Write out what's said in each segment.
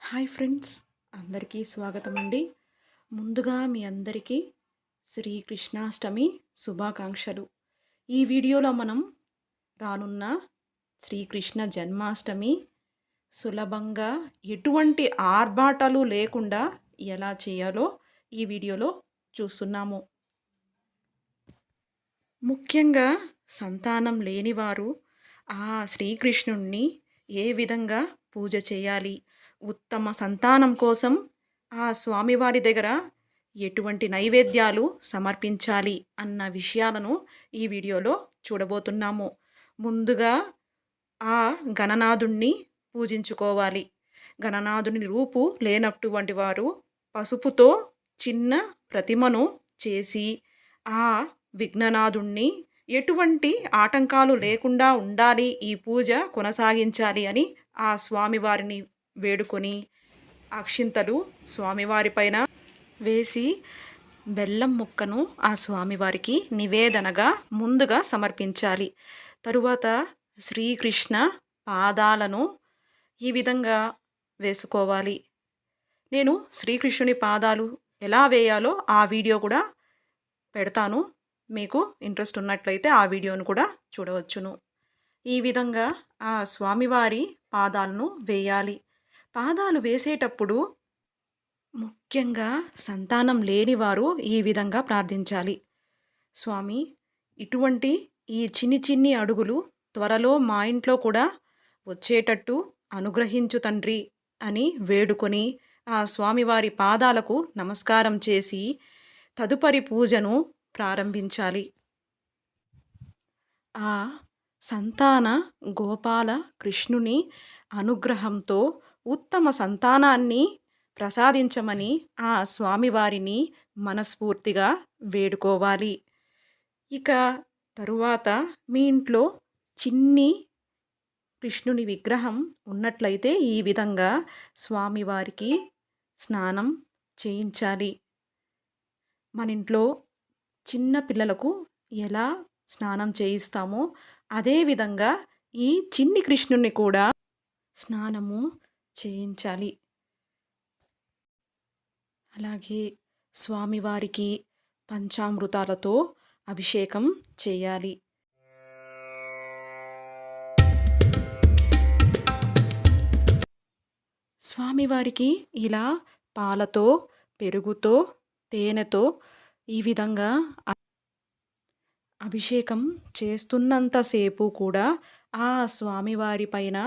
Hi friends, అందరికీ స్వాగతం అండి. ముందుగా మీ అందరికీ శ్రీకృష్ణాష్టమి శుభాకాంక్షలు. ఈ వీడియోలో మనం రానున్న శ్రీకృష్ణ జన్మాష్టమి సులభంగా ఎటువంటి ఆర్భాటాలు లేకుండా ఎలా చేయాలో ఈ వీడియోలో చూస్తున్నాము. ముఖ్యంగా సంతానం లేనివారు ఆ శ్రీకృష్ణుణ్ణి ఏ విధంగా పూజ చేయాలి, ఉత్తమ సంతానం కోసం ఆ స్వామివారి దగ్గర ఎటువంటి నైవేద్యాలు సమర్పించాలి అన్న విషయాలను ఈ వీడియోలో చూడబోతున్నాము. ముందుగా ఆ గణనాథుణ్ణి పూజించుకోవాలి. గణనాథుని రూపు లేనటువంటి వారు పసుపుతో చిన్న ప్రతిమను చేసి ఆ విఘ్ననాథుణ్ణి ఎటువంటి ఆటంకాలు లేకుండా ఉండాలి, ఈ పూజ కొనసాగించాలి అని ఆ స్వామివారిని వేడుకొని అక్షింతలు స్వామివారి పైన వేసి బెల్లం ముక్కను ఆ స్వామివారికి నివేదనగా ముందుగా సమర్పించాలి. తరువాత శ్రీకృష్ణ పాదాలను ఈ విధంగా వేసుకోవాలి. నేను శ్రీకృష్ణుని పాదాలు ఎలా వేయాలో ఆ వీడియో కూడా పెడతాను. మీకు ఇంట్రెస్ట్ ఉన్నట్లయితే ఆ వీడియోను కూడా చూడవచ్చును. ఈ విధంగా ఆ స్వామివారి పాదాలను వేయాలి. పాదాలు వేసేటప్పుడు ముఖ్యంగా సంతానం లేనివారు ఈ విధంగా ప్రార్థించాలి. స్వామి, ఇటువంటి ఈ చిన్ని చిన్ని అడుగులు త్వరలో మా ఇంట్లో కూడా వచ్చేటట్టు అనుగ్రహించు తండ్రి అని వేడుకొని ఆ స్వామివారి పాదాలకు నమస్కారం చేసి తదుపరి పూజను ప్రారంభించాలి. ఆ సంతాన గోపాల కృష్ణుని అనుగ్రహంతో ఉత్తమ సంతానాన్ని ప్రసాదించమని ఆ స్వామివారిని మనస్ఫూర్తిగా వేడుకోవాలి. ఇక తరువాత మీ ఇంట్లో చిన్ని కృష్ణుని విగ్రహం ఉన్నట్లయితే ఈ విధంగా స్వామివారికి స్నానం చేయించాలి. మన ఇంట్లో చిన్న పిల్లలకు ఎలా స్నానం చేయిస్తామో అదేవిధంగా ఈ చిన్ని కృష్ణుని కూడా స్నానము చేయించాలి. అలాగే స్వామివారికి పంచామృతాలతో అభిషేకం చేయాలి. స్వామివారికి ఇలా పాలతో, పెరుగుతో, తేనెతో ఈ విధంగా అభిషేకం చేస్తున్నంతసేపు కూడా ఆ స్వామివారి పైన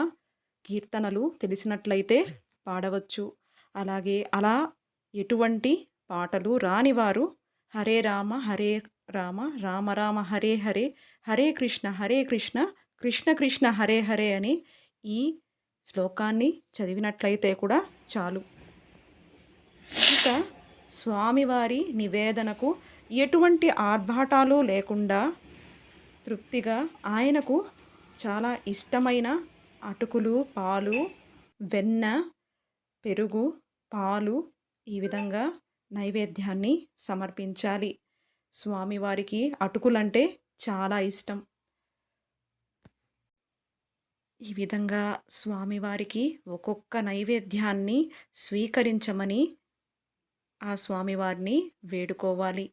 కీర్తనలు తెలిసినట్లయితే పాడవచ్చు. అలాగే అలా ఎటువంటి పాటలు రానివారు హరే రామ హరే రామ రామ రామ హరే హరే హరే కృష్ణ కృష్ణ కృష్ణ హరే హరే అని ఈ శ్లోకాన్ని చదివినట్లయితే కూడా చాలు. ఇక స్వామివారి నివేదనకు ఎటువంటి ఆర్భాటాలు లేకుండా తృప్తిగా ఆయనకు చాలా ఇష్టమైన అటుకులు, పాలు, వెన్న, పెరుగు, పాలు ఈ విధంగా నైవేద్యాన్ని సమర్పించాలి. స్వామివారికి అటుకులంటే చాలా ఇష్టం. ఈ విధంగా స్వామివారికి ఒక్కొక్క నైవేద్యాన్ని స్వీకరించమని ఆ స్వామివారిని వేడుకోవాలి.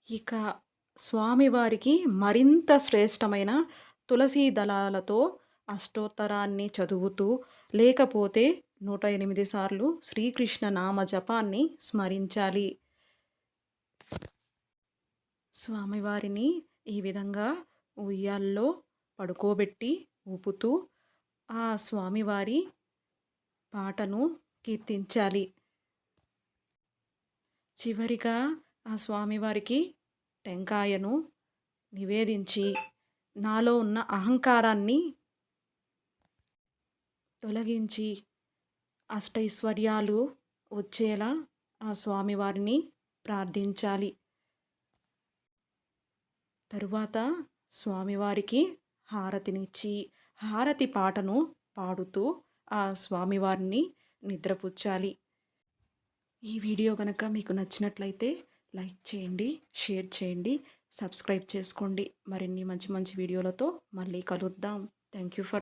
ఇక స్వామివారికి మరింత శ్రేష్టమైన తులసీ దళాలతో అష్టోత్తరాన్ని చదువుతూ లేకపోతే 108 సార్లు శ్రీకృష్ణ నామ జపాన్ని స్మరించాలి. స్వామివారిని ఈ విధంగా ఉయ్యాల్లో పడుకోబెట్టి ఊపుతూ ఆ స్వామివారి పాటను కీర్తించాలి. చివరిగా ఆ స్వామివారికి టెంకాయను నివేదించి నాలో ఉన్న అహంకారాన్ని తొలగించి అష్టైశ్వర్యాలు వచ్చేలా ఆ స్వామివారిని ప్రార్థించాలి. తరువాత స్వామివారికి హారతినిచ్చి హారతి పాటను పాడుతూ ఆ స్వామివారిని నిద్రపుచ్చాలి. ఈ వీడియో గనక మీకు నచ్చినట్లయితే లైక్ చేయండి, షేర్ చేయండి, సబ్స్క్రైబ్ చేసుకోండి. మరిన్ని మంచి మంచి వీడియోలతో మళ్ళీ కలుద్దాం. Thank you for